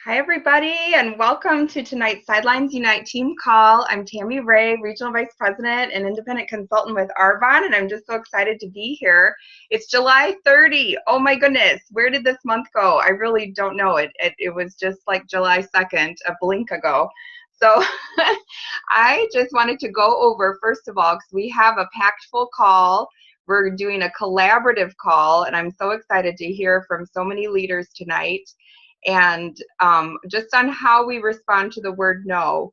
Hi, everybody, and welcome to tonight's Sidelines Unite Team Call. I'm Tami Rea, Regional Vice President and Independent Consultant with Arbonne, and I'm just so excited to be here. It's July 30. Oh my goodness, where did this month go? I really don't know. It was just like July 2nd, a blink ago. So I just wanted to go over, first of all, because we have a packed full call. We're doing a collaborative call, and I'm so excited to hear from so many leaders tonight. And just on how we respond to the word no.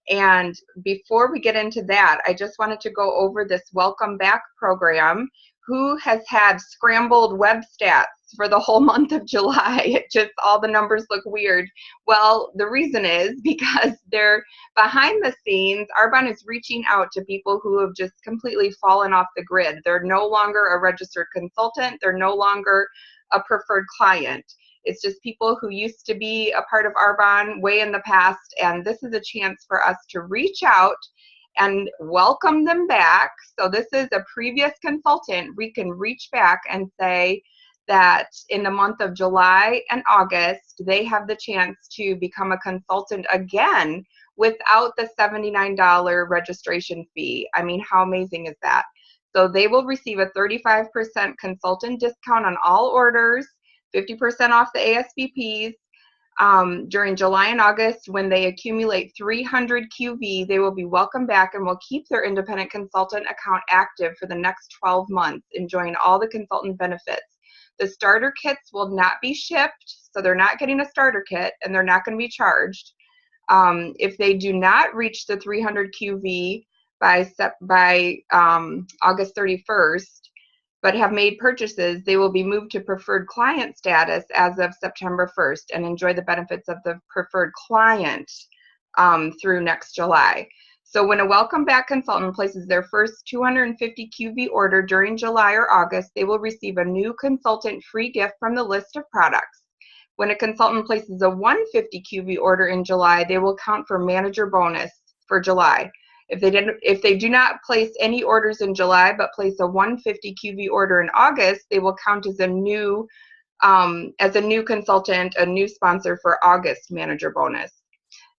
And before we get into that, I just wanted to go over this Welcome Back program. Who has had scrambled web stats for the whole month of July? It just, all the numbers look weird. Well, the reason is because they're behind the scenes. Arbonne is reaching out to people who have just completely fallen off the grid. They're no longer a registered consultant. They're no longer a preferred client. It's just people who used to be a part of Arbonne way in the past, and this is a chance for us to reach out and welcome them back. So this is a previous consultant. We can reach back and say that in the month of July and August, they have the chance to become a consultant again without the $79 registration fee. I mean, how amazing is that? So they will receive a 35% consultant discount on all orders, 50% off the ASVPs. During July and August, when they accumulate 300 QV, they will be welcomed back and will keep their independent consultant account active for the next 12 months, enjoying all the consultant benefits. The starter kits will not be shipped, so they're not getting a starter kit, and they're not going to be charged. If they do not reach the 300 QV by August 31st, but have made purchases, they will be moved to preferred client status as of September 1st and enjoy the benefits of the preferred client through next July. So when a welcome back consultant places their first 250 QV order during July or August, they will receive a new consultant free gift from the list of products. When a consultant places a 150 QV order in July, they will count for manager bonus for July. If they do not place any orders in July but place a 150 QV order in August, they will count as a new consultant, a new sponsor for August manager bonus.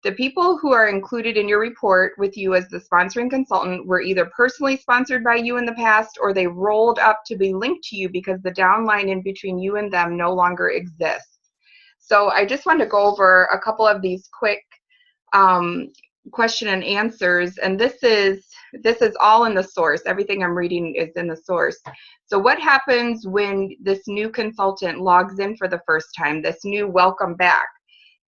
The people who are included in your report with you as the sponsoring consultant were either personally sponsored by you in the past, or they rolled up to be linked to you because the downline in between you and them no longer exists. So I just wanted to go over a couple of these quick question and answers, and this is all in the source. Everything I'm reading is in the source. So what happens when this new consultant logs in for the first time, this new welcome back?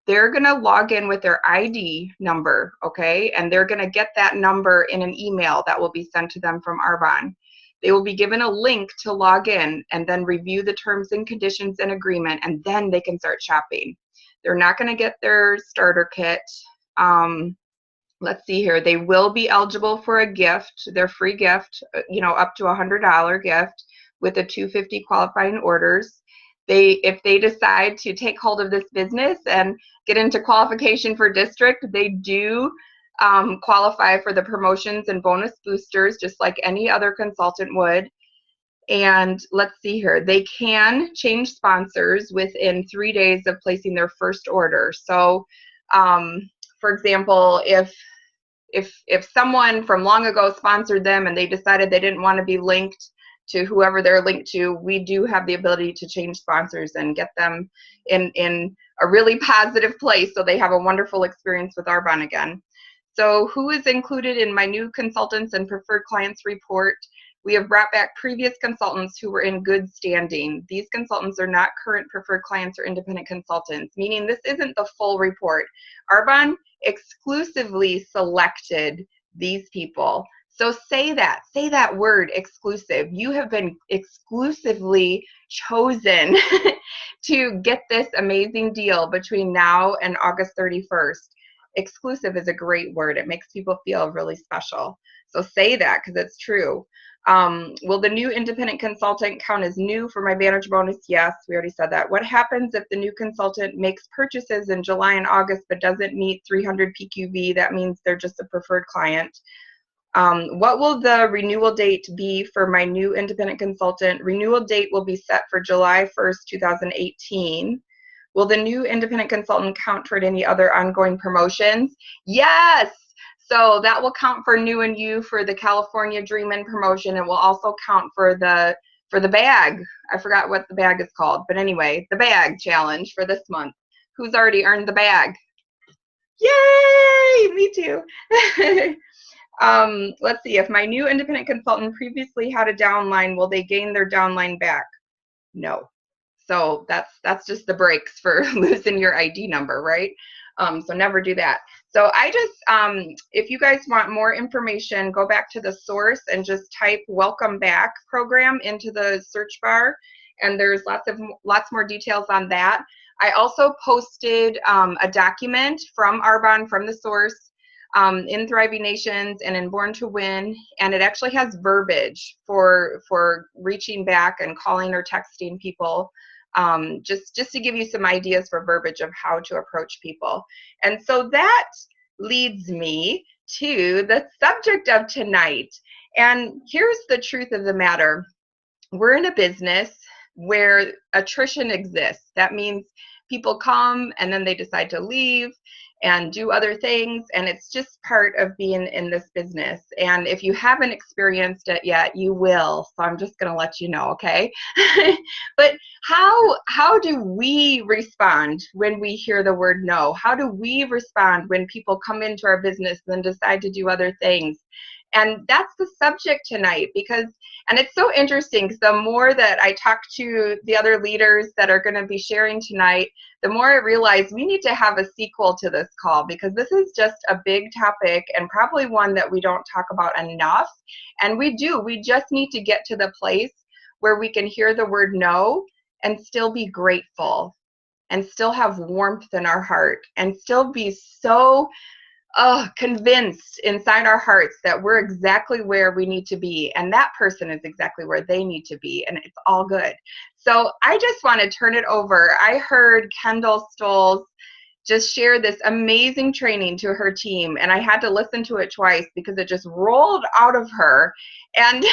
They're going to log in with their ID number, okay? And they're going to get that number in an email that will be sent to them from Arbonne. They will be given a link to log in and then review the terms and conditions and agreement, and then they can start shopping. They're not going to get their starter kit. Let's see here. They will be eligible for a gift, their free gift, up to $100 gift with a 250 qualifying orders. If they decide to take hold of this business and get into qualification for district, they do qualify for the promotions and bonus boosters just like any other consultant would. And let's see here. They can change sponsors within 3 days of placing their first order. So, for example, if someone from long ago sponsored them and they decided they didn't want to be linked to whoever they're linked to, we do have the ability to change sponsors and get them in a really positive place so they have a wonderful experience with Arbonne again. So who is included in my new consultants and preferred clients report? We have brought back previous consultants who were in good standing. These consultants are not current preferred clients or independent consultants, meaning this isn't the full report. Arbonne exclusively selected these people. So say that word, exclusive. You have been exclusively chosen to get this amazing deal between now and August 31st. Exclusive is a great word. It makes people feel really special. So say that because it's true. Will the new independent consultant count as new for my manager bonus? Yes, we already said that. What happens if the new consultant makes purchases in July and August but doesn't meet 300 PQV? That means they're just a preferred client. What will the renewal date be for my new independent consultant? Renewal date will be set for July 1st, 2018. Will the new independent consultant count toward any other ongoing promotions? Yes. So that will count for new and you for the California Dream In promotion. It will also count for the bag. I forgot what the bag is called, but anyway, the bag challenge for this month. Who's already earned the bag? Yay! Me too. Let's see. If my new independent consultant previously had a downline, will they gain their downline back? No. So that's just the breaks for losing your ID number, right? So never do that. So I just, if you guys want more information, go back to the source and just type "Welcome Back" program into the search bar, and there's lots more details on that. I also posted a document from Arbonne, from the source, in Thriving Nations and in Born to Win, and it actually has verbiage for reaching back and calling or texting people, just to give you some ideas for verbiage of how to approach people. And so that leads me to the subject of tonight. And here's the truth of the matter. We're in a business where attrition exists. That means people come and then they decide to leave and do other things, and it's just part of being in this business. And if you haven't experienced it yet, you will. So I'm just going to let you know, okay? But how do we respond when we hear the word no? How do we respond when people come into our business and decide to do other things? And that's the subject tonight, and it's so interesting because the more that I talk to the other leaders that are going to be sharing tonight, the more I realize we need to have a sequel to this call, because this is just a big topic and probably one that we don't talk about enough. And we just need to get to the place where we can hear the word no and still be grateful and still have warmth in our heart and still be so convinced inside our hearts that we're exactly where we need to be, and that person is exactly where they need to be, and it's all good. So I just want to turn it over. I heard Kendall Stolz just share this amazing training to her team, and I had to listen to it twice because it just rolled out of her, and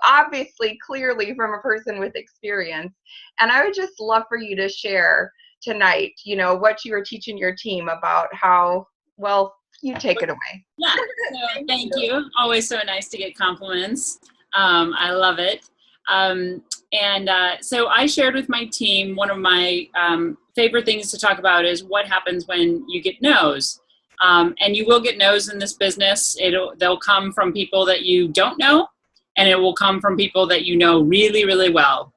obviously, clearly from a person with experience. And I would just love for you to share tonight, what you were teaching your team about how, well, you take it away. Yeah, so thank you. Always so nice to get compliments. I love it. So I shared with my team, one of my favorite things to talk about is what happens when you get no's. And you will get no's in this business. They'll come from people that you don't know, and it will come from people that you know really, really well.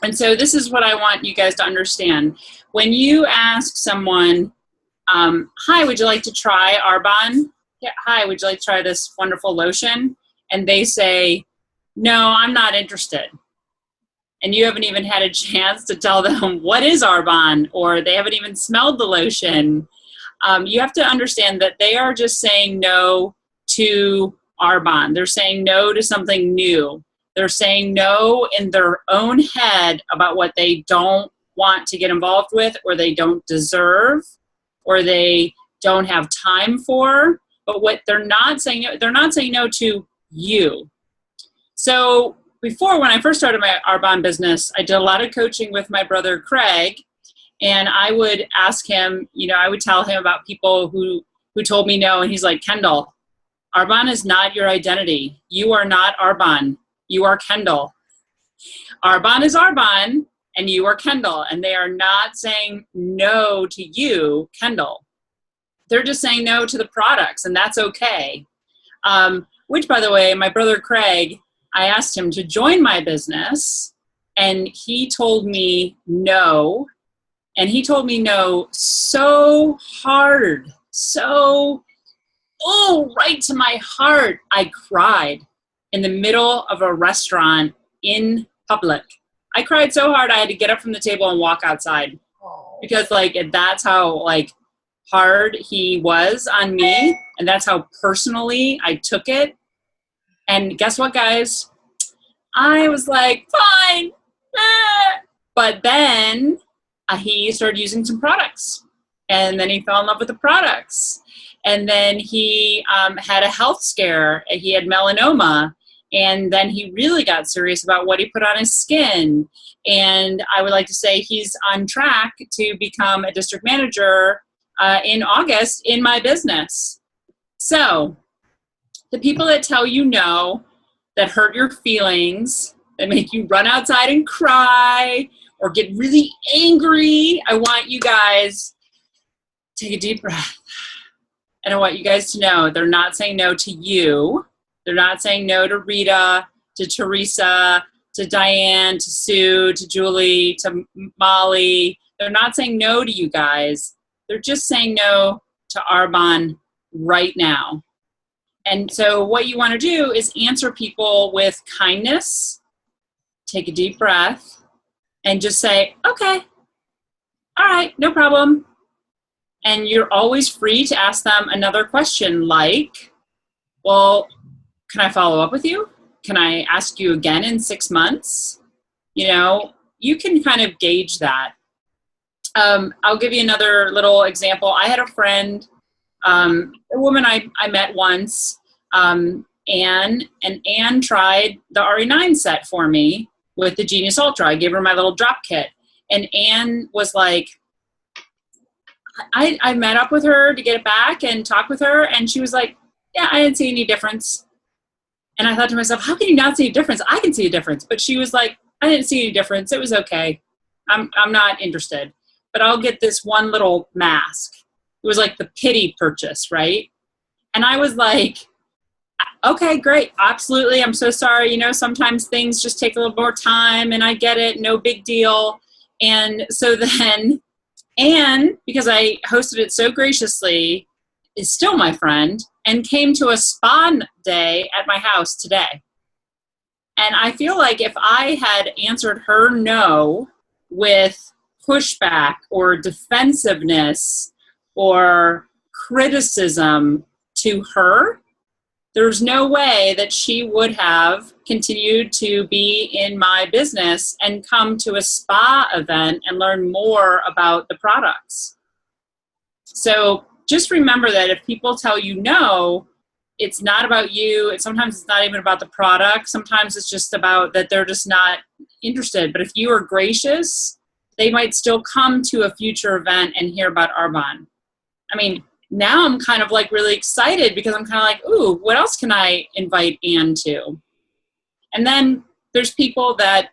And so this is what I want you guys to understand. When you ask someone, hi, would you like to try Arbonne? Yeah, hi, would you like to try this wonderful lotion? And they say, no, I'm not interested. And you haven't even had a chance to tell them what is Arbonne, or they haven't even smelled the lotion. You have to understand that they are just saying no to Arbonne. They're saying no to something new. They're saying no in their own head about what they don't want to get involved with, or they don't deserve, or they don't have time for. But what they're not saying no to you. So before, when I first started my Arbonne business, I did a lot of coaching with my brother Craig, and I would ask him, I would tell him about people who told me no, and he's like, Kendall, Arbonne is not your identity. You are not Arbonne. You are Kendall. Arbonne is Arbonne, and you are Kendall, and they are not saying no to you, Kendall. They're just saying no to the products, and that's okay. Which, by the way, my brother Craig, I asked him to join my business, and he told me no, and he told me no so hard, right to my heart. I cried in the middle of a restaurant in public. I cried so hard I had to get up from the table and walk outside, because that's how hard he was on me, and that's how personally I took it. And guess what, guys? I was like, fine. But then he started using some products, and then he fell in love with the products, and then he had a health scare. He had melanoma, And then he really got serious about what he put on his skin. And I would like to say he's on track to become a district manager in August in my business. So the people that tell you no, that hurt your feelings, that make you run outside and cry or get really angry, I want you guys to take a deep breath. And I want you guys to know they're not saying no to you. They're not saying no to Rita, to Teresa, to Diane, to Sue, to Julie, to Molly. They're not saying no to you guys. They're just saying no to Arbonne right now. And so what you want to do is answer people with kindness, take a deep breath, and just say, okay, all right, no problem. And you're always free to ask them another question like, well, can I follow up with you? Can I ask you again in 6 months? You know, you can kind of gauge that. I'll give you another little example. I had a friend, a woman I met once, Anne, and Anne tried the RE9 set for me with the Genius Ultra. I gave her my little drop kit. And Anne was like, I met up with her to get it back and talk with her, and she was like, yeah, I didn't see any difference. And I thought to myself, how can you not see a difference? I can see a difference. But she was like, I didn't see any difference. It was okay. I'm not interested. But I'll get this one little mask. It was like the pity purchase, right? And I was like, okay, great. Absolutely. I'm so sorry. You know, sometimes things just take a little more time, and I get it. No big deal. And so then Anne, because I hosted it so graciously, is still my friend and came to a spa day at my house today. And I feel like if I had answered her no with pushback or defensiveness or criticism to her, there's no way that she would have continued to be in my business and come to a spa event and learn more about the products. So just remember that if people tell you no, it's not about you. Sometimes it's not even about the product. Sometimes it's just about that they're just not interested. But if you are gracious, they might still come to a future event and hear about Arbonne. I mean, now I'm kind of like really excited because I'm kind of like, ooh, what else can I invite Anne to? And then there's people that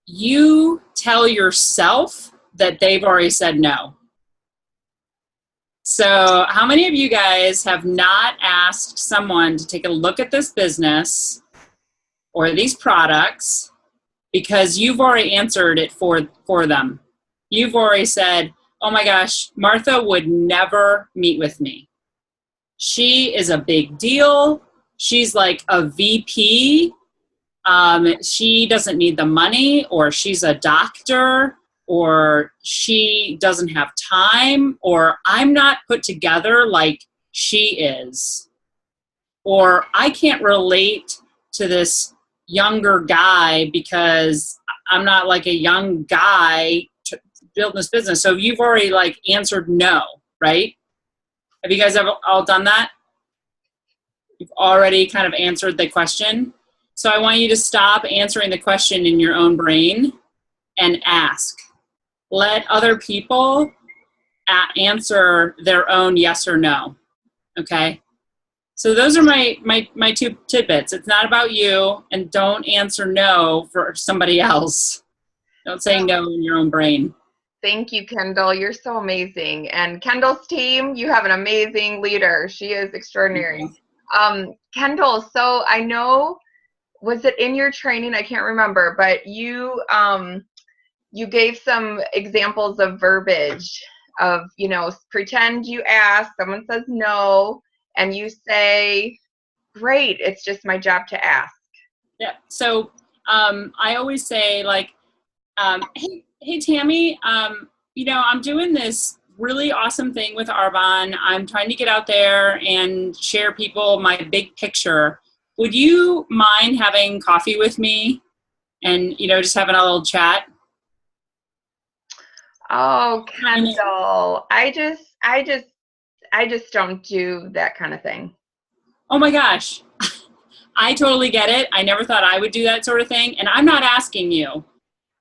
you tell yourself that they've already said no. So how many of you guys have not asked someone to take a look at this business or these products because you've already answered it for them? You've already said, oh my gosh, Martha would never meet with me. She is a big deal. She's like a VP. She doesn't need the money, or she's a doctor, or she doesn't have time, or I'm not put together like she is, or I can't relate to this younger guy because I'm not like a young guy building this business. So you've already like answered no, right? Have you guys ever all done that? You've already kind of answered the question. So I want you to stop answering the question in your own brain and ask. Let other people answer their own yes or no, okay? So those are my two tidbits. It's not about you, and don't answer no for somebody else. Don't say no in your own brain. Thank you, Kendall. You're so amazing. And Kendall's team, you have an amazing leader. She is extraordinary. Kendall, so I know, was it in your training? I can't remember, but you gave some examples of verbiage of, you know, pretend you ask, someone says no, and you say, great, it's just my job to ask. Yeah, so I always say like, hey Tami, you know, I'm doing this really awesome thing with Arbonne. I'm trying to get out there and share people my big picture. Would you mind having coffee with me and, you know, just having a little chat? Oh, Kendall, I just don't do that kind of thing. Oh my gosh. I totally get it. I never thought I would do that sort of thing. And I'm not asking you.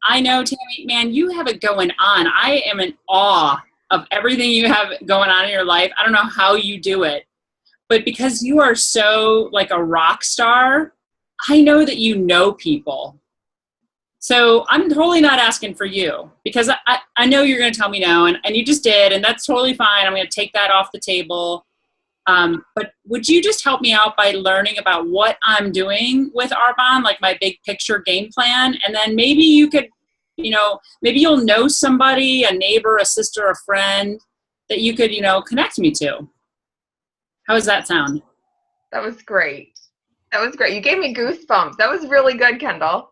I know, Tami, man, you have it going on. I am in awe of everything you have going on in your life. I don't know how you do it. But because you are so like a rock star, I know that you know people. So I'm totally not asking for you because I know you're going to tell me no, and you just did, and that's totally fine. I'm going to take that off the table. But would you just help me out by learning about what I'm doing with Arbonne, like my big picture game plan? And then maybe you could, maybe you'll know somebody, a neighbor, a sister, a friend that you could, connect me to. How does that sound? That was great. That was great. You gave me goosebumps. That was really good, Kendall.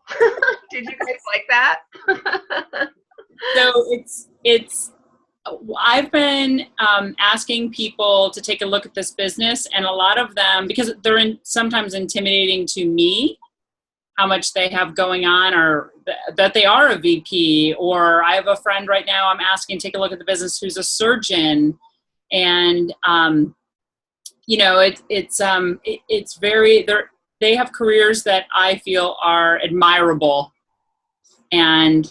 Did you guys like that? So I've been asking people to take a look at this business, and a lot of them, because they're sometimes intimidating to me, how much they have going on, or that they are a VP, or I have a friend right now I'm asking to take a look at the business who's a surgeon, and it's very, they have careers that I feel are admirable. And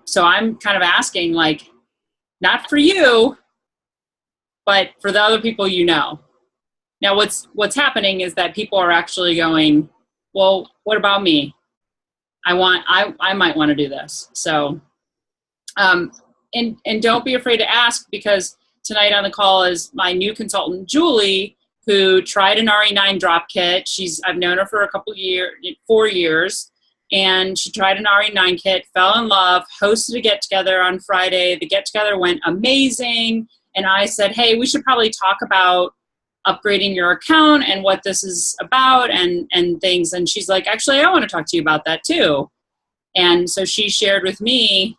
so I'm kind of asking, like, not for you, but for the other people you know. Now, what's happening is that people are actually going, well, what about me? I might want to do this. So, and don't be afraid to ask, because tonight on the call is my new consultant, Julie, who tried an RE9 drop kit. I've known her for a couple years, 4 years, and she tried an RE9 kit, fell in love, hosted a get-together on Friday. The get-together went amazing, and I said, hey, we should probably talk about upgrading your account and what this is about and things. And she's like, actually, I want to talk to you about that too. And so she shared with me,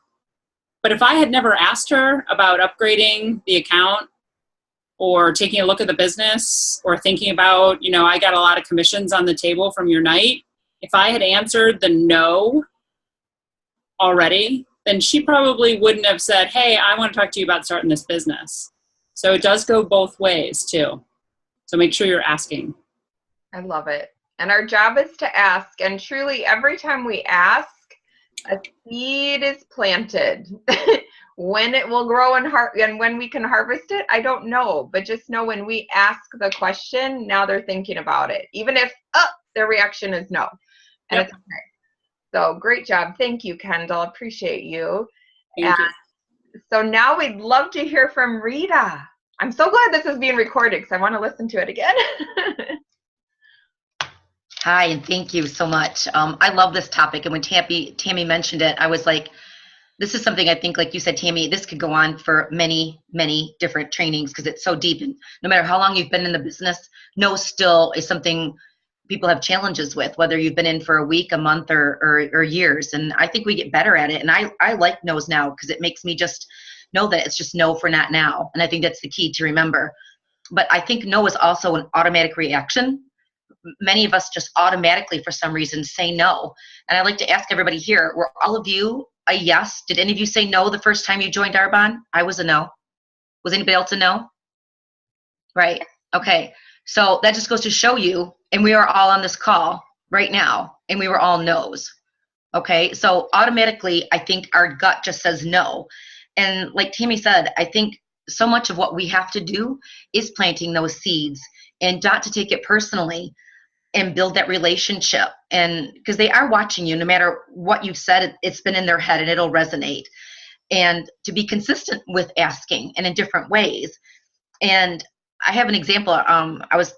but if I had never asked her about upgrading the account, or taking a look at the business, or thinking about, I got a lot of commissions on the table from your night. If I had answered the no already, then she probably wouldn't have said, hey, I want to talk to you about starting this business. So it does go both ways too. So make sure you're asking. I love it. And our job is to ask. And truly, every time we ask, a seed is planted. When it will grow and when we can harvest it, I don't know. But just know when we ask the question, now they're thinking about it. Even if their reaction is no. And Yep. it's okay. So great job. Thank you, Kendall. Appreciate you. Thank you. So now we'd love to hear from Rita. I'm so glad this is being recorded because I want to listen to it again. Hi, and thank you so much. I love this topic. And when Tami mentioned it, I was like, this is something I think, like you said, Tami, this could go on for many, many different trainings because it's so deep. And no matter how long you've been in the business, no still is something people have challenges with, whether you've been in for a week, a month, or years. And I think we get better at it. And I like no's now because it makes me just know that it's just no for not now. And I think that's the key to remember. But I think no is also an automatic reaction. Many of us just automatically, for some reason, say no. And I'd like to ask everybody here, were all of you a yes? Did any of you say no the first time you joined Arbonne? I was a no. Was anybody else a no? Right. Okay. So that just goes to show you, and we are all on this call right now, and we were all no's. Okay. So automatically, I think our gut just says no. And like Tami said, I think so much of what we have to do is planting those seeds and not to take it personally and build that relationship. And because they are watching you, no matter what you've said, it's been in their head and it'll resonate. And to be consistent with asking and in different ways. And I have an example I was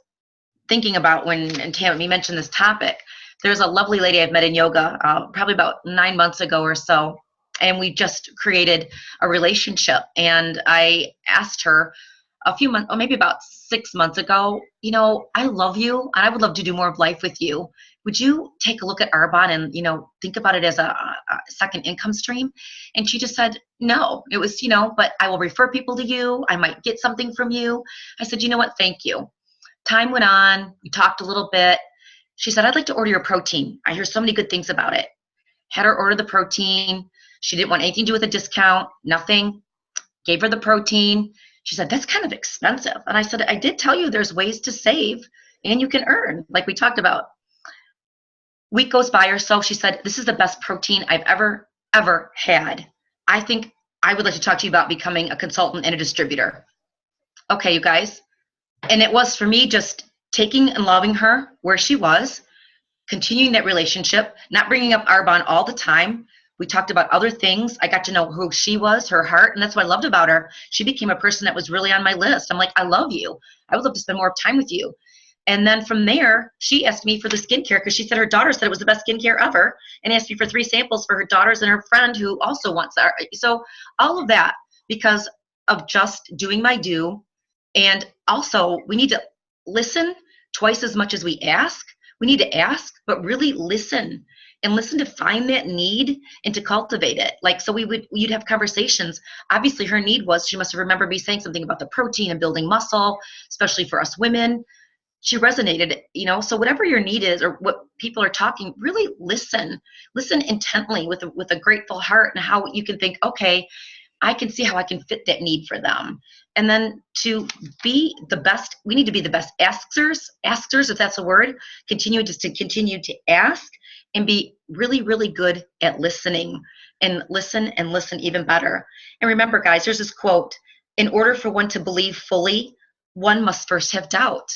thinking about when Tami mentioned this topic. There's a lovely lady I've met in yoga probably about 9 months ago or so. And we just created a relationship. And I asked her a few months, or maybe about 6 months ago, I love you and I would love to do more of life with you. Would you take a look at Arbonne and, think about it as a second income stream? And she just said, no. It was, but I will refer people to you. I might get something from you. I said, you know what? Thank you. Time went on. We talked a little bit. She said, I'd like to order your protein. I hear so many good things about it. Had her order the protein. She didn't want anything to do with a discount, nothing. Gave her the protein. She said, that's kind of expensive. And I said, I did tell you there's ways to save and you can earn, like we talked about. Week goes by or so. She said, this is the best protein I've ever had. I think I would like to talk to you about becoming a consultant and a distributor. Okay, you guys. And it was for me just taking and loving her where she was, continuing that relationship, not bringing up Arbonne all the time. We talked about other things. I got to know who she was, her heart, and that's what I loved about her. She became a person that was really on my list. I'm like, I love you. I would love to spend more time with you. And then from there, she asked me for the skincare because she said her daughter said it was the best skincare ever, and asked me for 3 samples for her daughters and her friend who also wants that. So all of that because of just doing my due. And also, we need to listen twice as much as we ask. We need to ask, but really listen, and listen to find that need and to cultivate it. Like, so you'd have conversations. Obviously, her need was, she must have remembered me saying something about the protein and building muscle, especially for us women. She resonated, so whatever your need is or what people are talking, really listen intently with a grateful heart, and how you can think, okay, I can see how I can fit that need for them. And then to be the best, we need to be the best askers, if that's a word, continue to ask and be really, really good at listening, and listen even better. And remember, guys, there's this quote, in order for one to believe fully, one must first have doubt.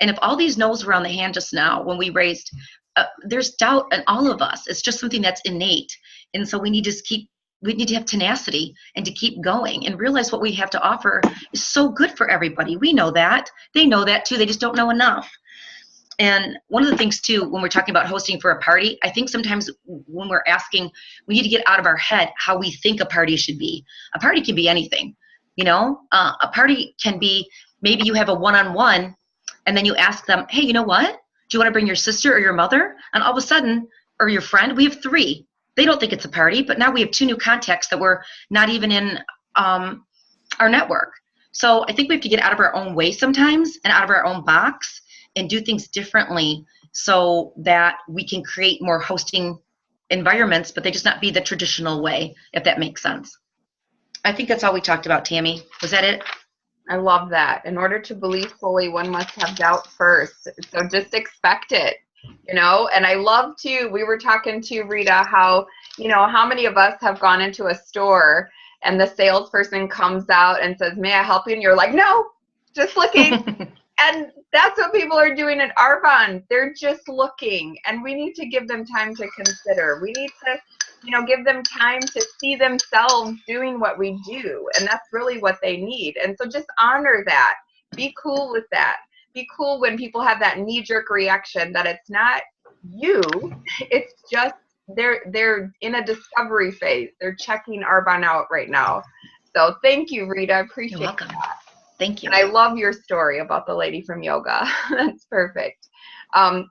And if all these no's were on the hand just now when we raised, there's doubt in all of us. It's just something that's innate. And so we need to have tenacity and to keep going and realize what we have to offer is so good for everybody. We know that. They know that too. They just don't know enough. And one of the things too, when we're talking about hosting for a party, I think sometimes when we're asking, we need to get out of our head how we think a party should be. A party can be anything, a party can be, maybe you have a one-on-one and then you ask them, hey, you know what? Do you want to bring your sister or your mother? And all of a sudden, or your friend, we have 3. They don't think it's a party, but now we have 2 new contacts that were not even in our network. So I think we have to get out of our own way sometimes and out of our own box and do things differently so that we can create more hosting environments, but they just not be the traditional way, if that makes sense. I think that's all we talked about, Tami. Was that it? I love that. In order to believe fully, one must have doubt first. So just expect it, and I love to, we were talking to Rita, how many of us have gone into a store and the salesperson comes out and says, may I help you? And you're like, no, just looking. And that's what people are doing at Arbonne. They're just looking, and we need to give them time to consider. We need to, give them time to see themselves doing what we do, and that's really what they need. And so just honor that. Be cool with that. Be cool when people have that knee-jerk reaction that it's not you, it's just they're in a discovery phase. They're checking Arbonne out right now. So thank you, Rita. I appreciate You're welcome. that. Thank you. And I love your story about the lady from yoga. That's perfect. And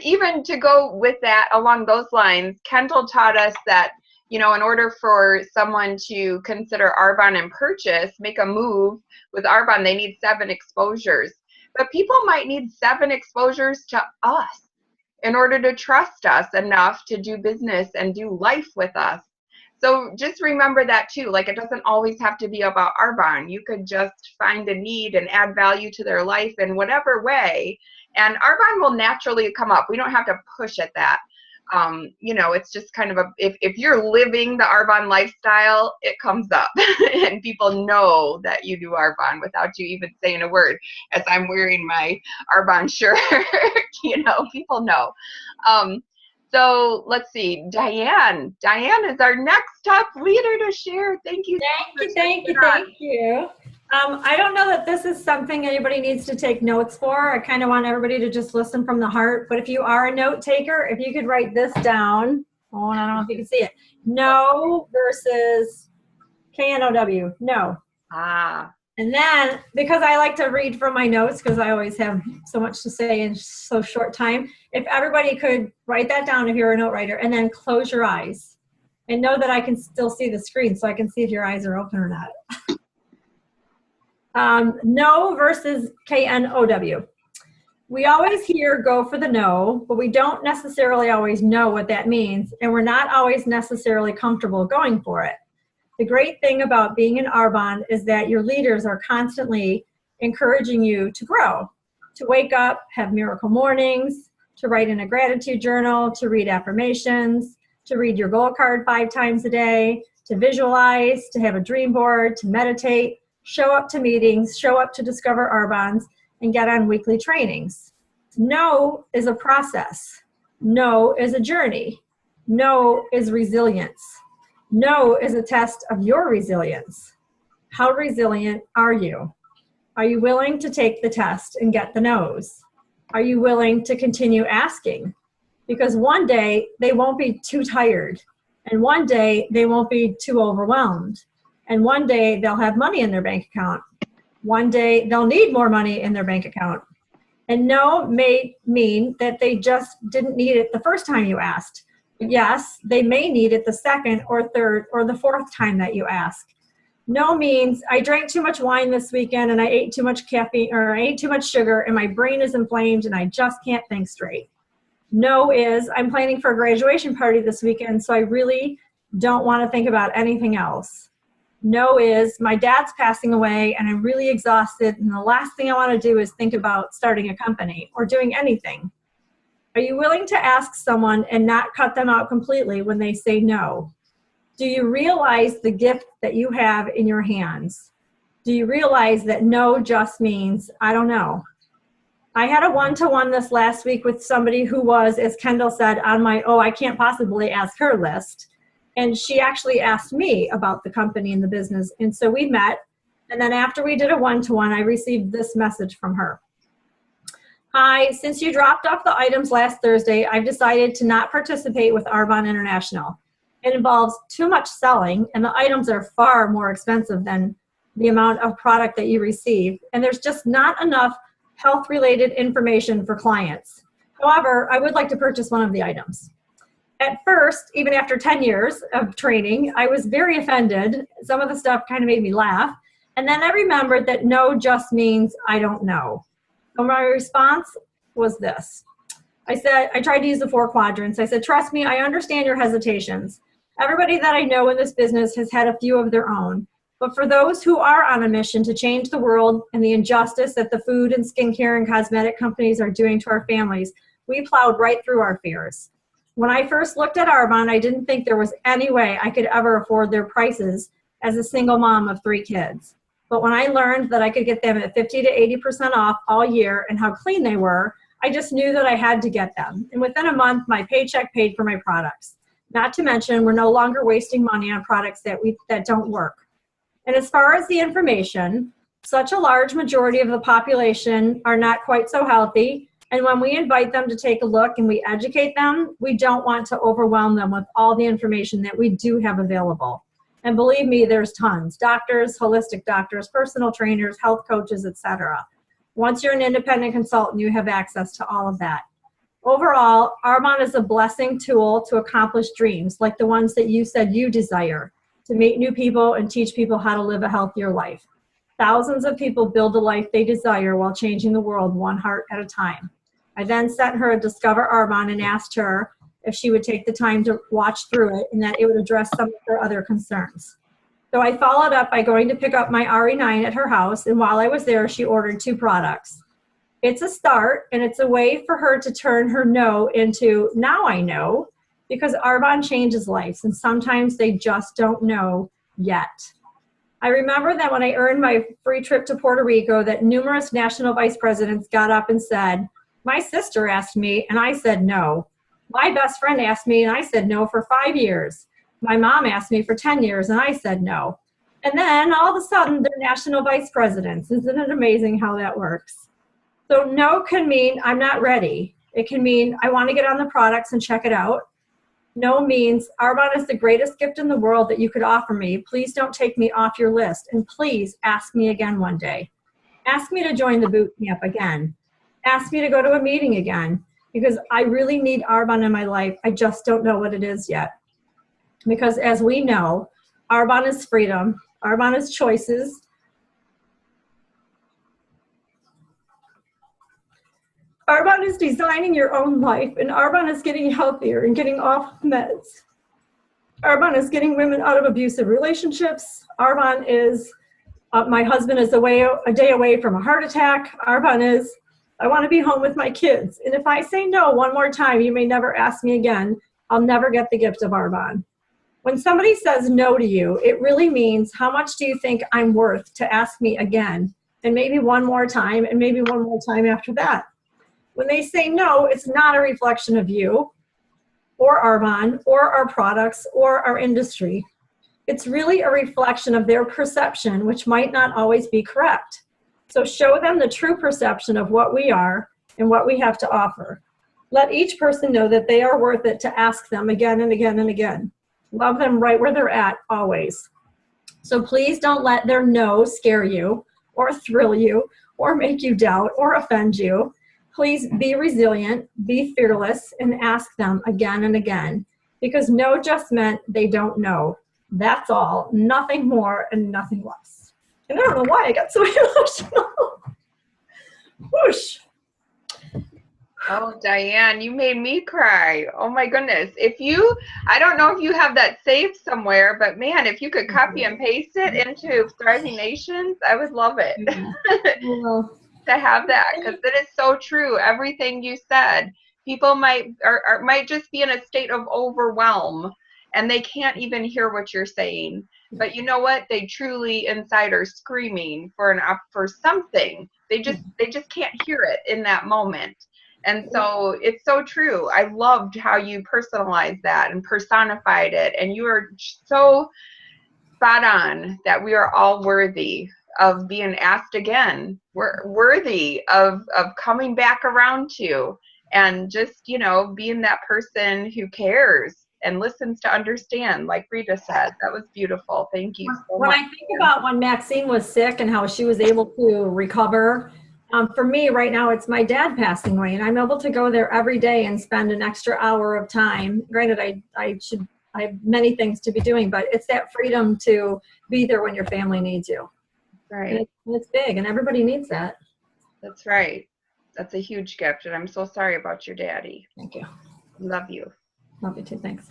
even to go with that, along those lines, Kendall taught us that, in order for someone to consider Arbonne and purchase, make a move with Arbonne, they need 7 exposures. But people might need 7 exposures to us in order to trust us enough to do business and do life with us. So just remember that too. Like, it doesn't always have to be about Arbonne. You could just find a need and add value to their life in whatever way. And Arbonne will naturally come up. We don't have to push at that. It's just kind of if you're living the Arbonne lifestyle, it comes up and people know that you do Arbonne without you even saying a word. As I'm wearing my Arbonne shirt, people know. So let's see, Diane. Diane is our next top leader to share. Thank you. Thank you. I don't know that this is something anybody needs to take notes for. I kind of want everybody to just listen from the heart. But if you are a note taker, if you could write this down. Oh, and I don't know if you can see it. No versus KNOW. No. And then, because I like to read from my notes, because I always have so much to say in so short time, if everybody could write that down if you're a note writer, and then close your eyes and know that I can still see the screen so I can see if your eyes are open or not. No versus KNOW. We always hear go for the no, but we don't necessarily always know what that means, and we're not always necessarily comfortable going for it. The great thing about being in Arbonne is that your leaders are constantly encouraging you to grow, to wake up, have miracle mornings, to write in a gratitude journal, to read affirmations, to read your goal card 5 times a day, to visualize, to have a dream board, to meditate, show up to meetings, show up to discover Arbonne's, and get on weekly trainings. No is a process. No is a journey. No is resilience. No is a test of your resilience. How resilient are you? Are you willing to take the test and get the no's? Are you willing to continue asking? Because one day they won't be too tired, and one day they won't be too overwhelmed, and one day they'll have money in their bank account. One day they'll need more money in their bank account. And no may mean that they just didn't need it the first time you asked. Yes, they may need it the second or third or the fourth time that you ask. No means I drank too much wine this weekend and I ate too much caffeine, or I ate too much sugar and my brain is inflamed and I just can't think straight. No is I'm planning for a graduation party this weekend, so I really don't want to think about anything else. No is my dad's passing away and I'm really exhausted and the last thing I want to do is think about starting a company or doing anything. Are you willing to ask someone and not cut them out completely when they say no? Do you realize the gift that you have in your hands? Do you realize that no just means, I don't know? I had a one-to-one this last week with somebody who was, as Kendall said, on my, I can't possibly ask her list. And she actually asked me about the company and the business. And so we met. And then after we did a one-to-one, I received this message from her. Hi, since you dropped off the items last Thursday, I've decided to not participate with Arbonne International. It involves too much selling, and the items are far more expensive than the amount of product that you receive. And there's just not enough health-related information for clients. However, I would like to purchase one of the items. At first, even after 10 years of training, I was very offended. Some of the stuff kind of made me laugh. And then I remembered that no just means I don't know. So my response was this. I tried to use the 4 quadrants. I said, trust me, I understand your hesitations. Everybody that I know in this business has had a few of their own. But for those who are on a mission to change the world and the injustice that the food and skincare and cosmetic companies are doing to our families, we plowed right through our fears. When I first looked at Arbonne, I didn't think there was any way I could ever afford their prices as a single mom of 3 kids. But when I learned that I could get them at 50 to 80% off all year and how clean they were, I just knew that I had to get them. And within a month, my paycheck paid for my products. Not to mention, we're no longer wasting money on products that don't work. And as far as the information, such a large majority of the population are not quite so healthy. And when we invite them to take a look and we educate them, we don't want to overwhelm them with all the information that we do have available. And believe me, there's tons. Doctors, holistic doctors, personal trainers, health coaches, etc. Once you're an independent consultant, you have access to all of that. Overall, Arbonne is a blessing tool to accomplish dreams like the ones that you said you desire, to meet new people and teach people how to live a healthier life. Thousands of people build the life they desire while changing the world one heart at a time. I then sent her a Discover Arbonne and asked her if she would take the time to watch through it and that it would address some of her other concerns. So I followed up by going to pick up my RE9 at her house, and while I was there, she ordered 2 products. It's a start, and it's a way for her to turn her no into now I know, because Arbonne changes lives, and sometimes they just don't know yet. I remember that when I earned my free trip to Puerto Rico, that numerous national vice presidents got up and said, my sister asked me, and I said no. My best friend asked me, and I said no for 5 years. My mom asked me for 10 years, and I said no. And then all of a sudden, they're national vice presidents. Isn't it amazing how that works? So no can mean I'm not ready. It can mean I want to get on the products and check it out. No means Arbonne is the greatest gift in the world that you could offer me. Please don't take me off your list. And please ask me again one day. Ask me to join the boot camp again. Ask me to go to a meeting again, because I really need Arbonne in my life. I just don't know what it is yet. Because as we know, Arbonne is freedom. Arbonne is choices. Arbonne is designing your own life, and Arbonne is getting healthier and getting off meds. Arbonne is getting women out of abusive relationships. Arbonne is, my husband is a day away from a heart attack. Arbonne is I want to be home with my kids. And if I say no one more time, you may never ask me again. I'll never get the gift of Arbonne. When somebody says no to you, it really means, how much do you think I'm worth to ask me again? And maybe one more time, and maybe one more time after that. When they say no, it's not a reflection of you or Arbonne or our products or our industry. It's really a reflection of their perception, which might not always be correct. So show them the true perception of what we are and what we have to offer. Let each person know that they are worth it to ask them again and again and again. Love them right where they're at, always. So please don't let their no scare you or thrill you or make you doubt or offend you. Please be resilient, be fearless, and ask them again and again, because no just meant they don't know. That's all, nothing more and nothing less. And I don't know why I got so emotional. Whoosh. Oh, Diane, you made me cry. Oh my goodness. I don't know if you have that saved somewhere, but man, if you could copy and paste it into Thriving Nations, I would love it. To have that, because it is so true. Everything you said, people might just be in a state of overwhelm and they can't even hear what you're saying. But you know what? They truly inside are screaming for something. They just can't hear it in that moment. And so it's so true. I loved how you personalized that and personified it. And you are so spot on that we are all worthy of being asked again. We're worthy of coming back around to, and just, being that person who cares and listens to understand, like Rita said. That was beautiful. Thank you so much. When I think about when Maxine was sick and how she was able to recover, for me right now, it's my dad passing away, and I'm able to go there every day and spend an extra hour of time. Granted, I have many things to be doing, but it's that freedom to be there when your family needs you. Right. And it's big, and everybody needs that. That's right. That's a huge gift, and I'm so sorry about your daddy. Thank you. Love you. Love you too. Thanks.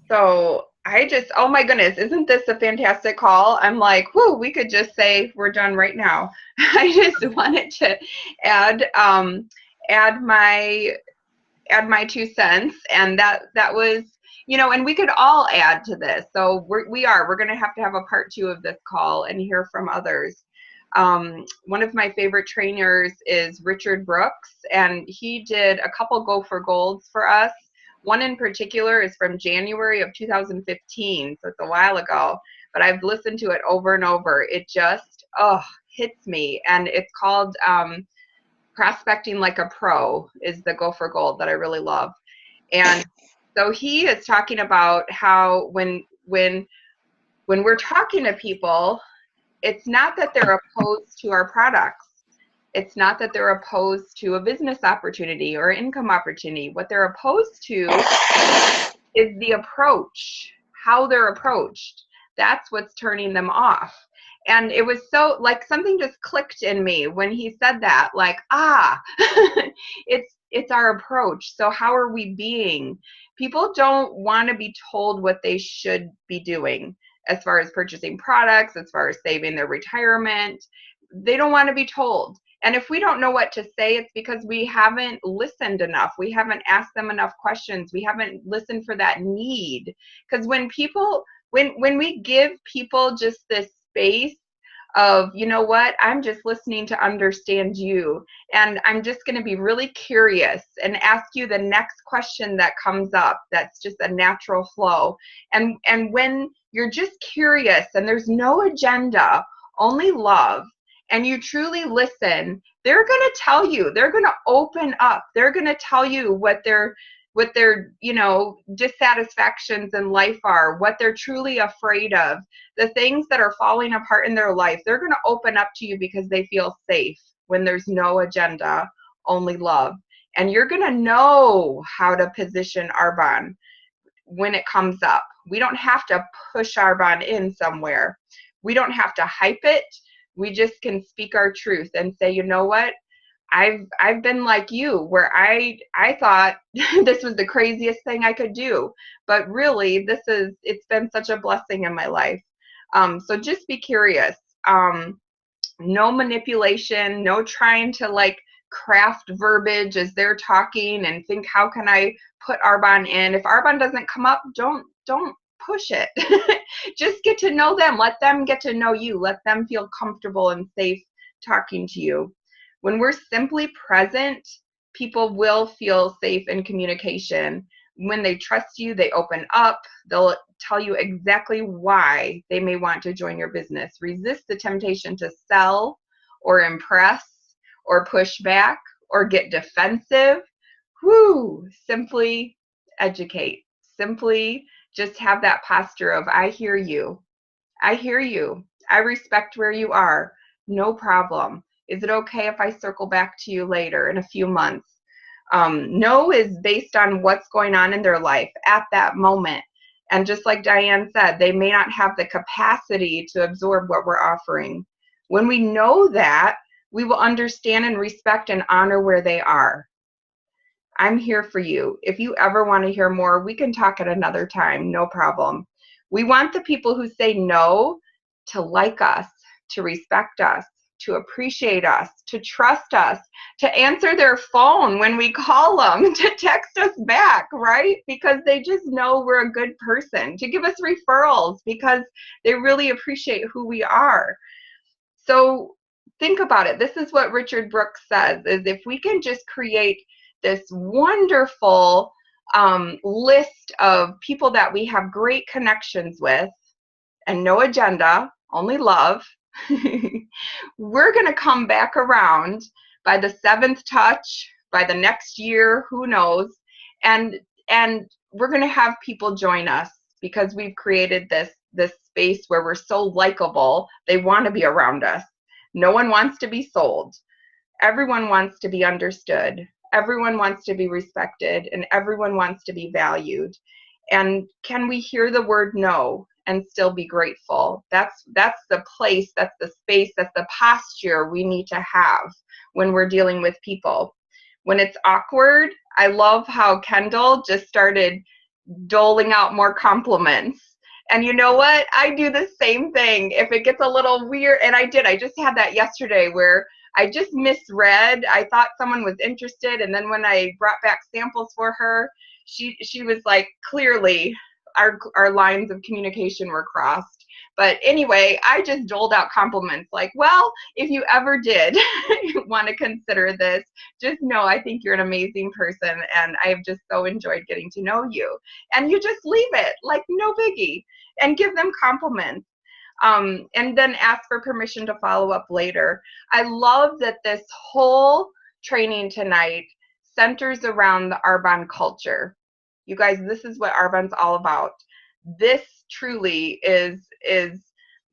So oh my goodness, isn't this a fantastic call? I'm like, whoo, we could just say we're done right now. I just wanted to add my 2 cents, and that was, and we could all add to this. So we're going to have a part 2 of this call and hear from others. One of my favorite trainers is Richard Brooks, and he did a couple Go for Golds for us. One in particular is from January of 2015, so it's a while ago, but I've listened to it over and over. It just, hits me, and it's called Prospecting Like a Pro is the Go for Gold that I really love. And so he is talking about how when we're talking to people, it's not that they're opposed to our products. It's not that they're opposed to a business opportunity or income opportunity. What they're opposed to is the approach, how they're approached. That's what's turning them off. And it was so, like, something just clicked in me when he said that, like, it's our approach. So how are we being? People don't want to be told what they should be doing as far as purchasing products, as far as saving their retirement. They don't want to be told. And if we don't know what to say, it's because we haven't listened enough. We haven't asked them enough questions. We haven't listened for that need. Because when we give people just this space of, you know what, I'm just listening to understand you, and I'm just going to be really curious and ask you the next question that comes up. That's just a natural flow. And when you're just curious and there's no agenda, only love, and you truly listen, they're going to tell you, they're going to open up, they're going to tell you what their dissatisfactions in life are, what they're truly afraid of, the things that are falling apart in their life. They're going to open up to you because they feel safe when there's no agenda, only love. And you're going to know how to position Arbonne when it comes up. We don't have to push Arbonne in somewhere. We don't have to hype it. We just can speak our truth and say, you know what? I've been like you, where I thought this was the craziest thing I could do, but really it's been such a blessing in my life. So just be curious. No manipulation, no trying to like craft verbiage as they're talking and think, how can I put Arbonne in? If Arbonne doesn't come up, don't push it. Just get to know them. Let them get to know you. Let them feel comfortable and safe talking to you. When we're simply present, people will feel safe in communication. When they trust you, they open up. They'll tell you exactly why they may want to join your business. Resist the temptation to sell or impress or push back or get defensive. Simply educate. Simply just have that posture of, I hear you. I hear you. I respect where you are. No problem. Is it okay if I circle back to you later in a few months? No is based on what's going on in their life at that moment. And just like Diane said, they may not have the capacity to absorb what we're offering. When we know that, we will understand and respect and honor where they are. I'm here for you. If you ever want to hear more, we can talk at another time, no problem. We want the people who say no to like us, to respect us, to appreciate us, to trust us, to answer their phone when we call them, to text us back, right? Because they just know we're a good person, to give us referrals because they really appreciate who we are. So think about it. This is what Richard Brooks says, is if we can just create this wonderful list of people that we have great connections with and no agenda, only love, we're going to come back around by the 7th touch, by the next year, who knows, and we're going to have people join us because we've created this space where we're so likable, they want to be around us. No one wants to be sold. Everyone wants to be understood. Everyone wants to be respected, and everyone wants to be valued. And can we hear the word no and still be grateful? That's the place, that's the space, that's the posture we need to have when we're dealing with people. When it's awkward, I love how Kendall just started doling out more compliments. And you know what? I do the same thing. If it gets a little weird, and I just had that yesterday where I just misread. I thought someone was interested, and then when I brought back samples for her, she was like, clearly our lines of communication were crossed. But anyway, I just doled out compliments like, well, if you ever did want to consider this, just know I think you're an amazing person, and I have just so enjoyed getting to know you. And you just leave it like no biggie and give them compliments. And then ask for permission to follow up later. I love that this whole training tonight centers around the Arbonne culture. You guys, this is what Arbonne's all about. This truly is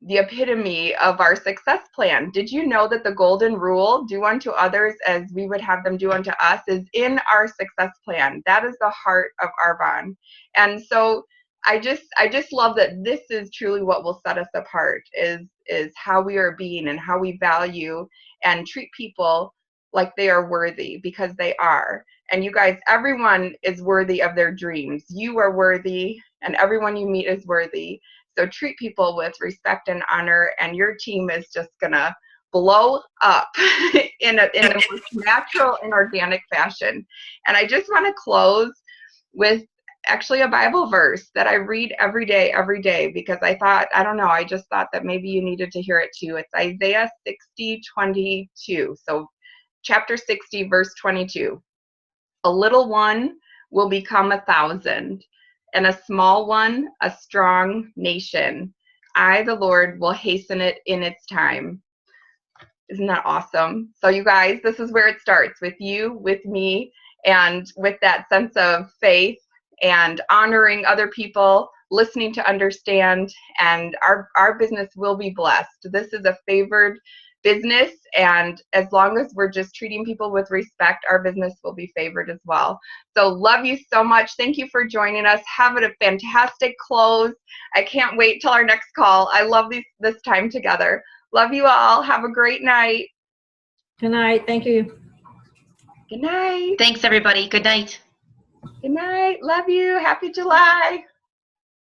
the epitome of our success plan. Did you know that the golden rule, do unto others as we would have them do unto us, is in our success plan? That is the heart of Arbonne. And so I just love that this is truly what will set us apart, is how we are being and how we value and treat people like they are worthy, because they are. And you guys, everyone is worthy of their dreams. You are worthy, and everyone you meet is worthy. So treat people with respect and honor, and your team is just gonna blow up in a most natural and organic fashion. And I just want to close with actually a Bible verse that I read every day, because I just thought that maybe you needed to hear it too. It's Isaiah 60:22. So chapter 60, verse 22. A little one will become 1,000, and a small one a strong nation. I, the Lord, will hasten it in its time. Isn't that awesome? So you guys, this is where it starts, with you, with me, and with that sense of faith and honoring other people, listening to understand, and our business will be blessed. This is a favored business, and as long as we're just treating people with respect, our business will be favored as well. So love you so much. Thank you for joining us. Have a fantastic close. I can't wait till our next call. I love this time together. Love you all. Have a great night. Good night. Thank you. Good night. Thanks, everybody. Good night. Good night. Love you. Happy July.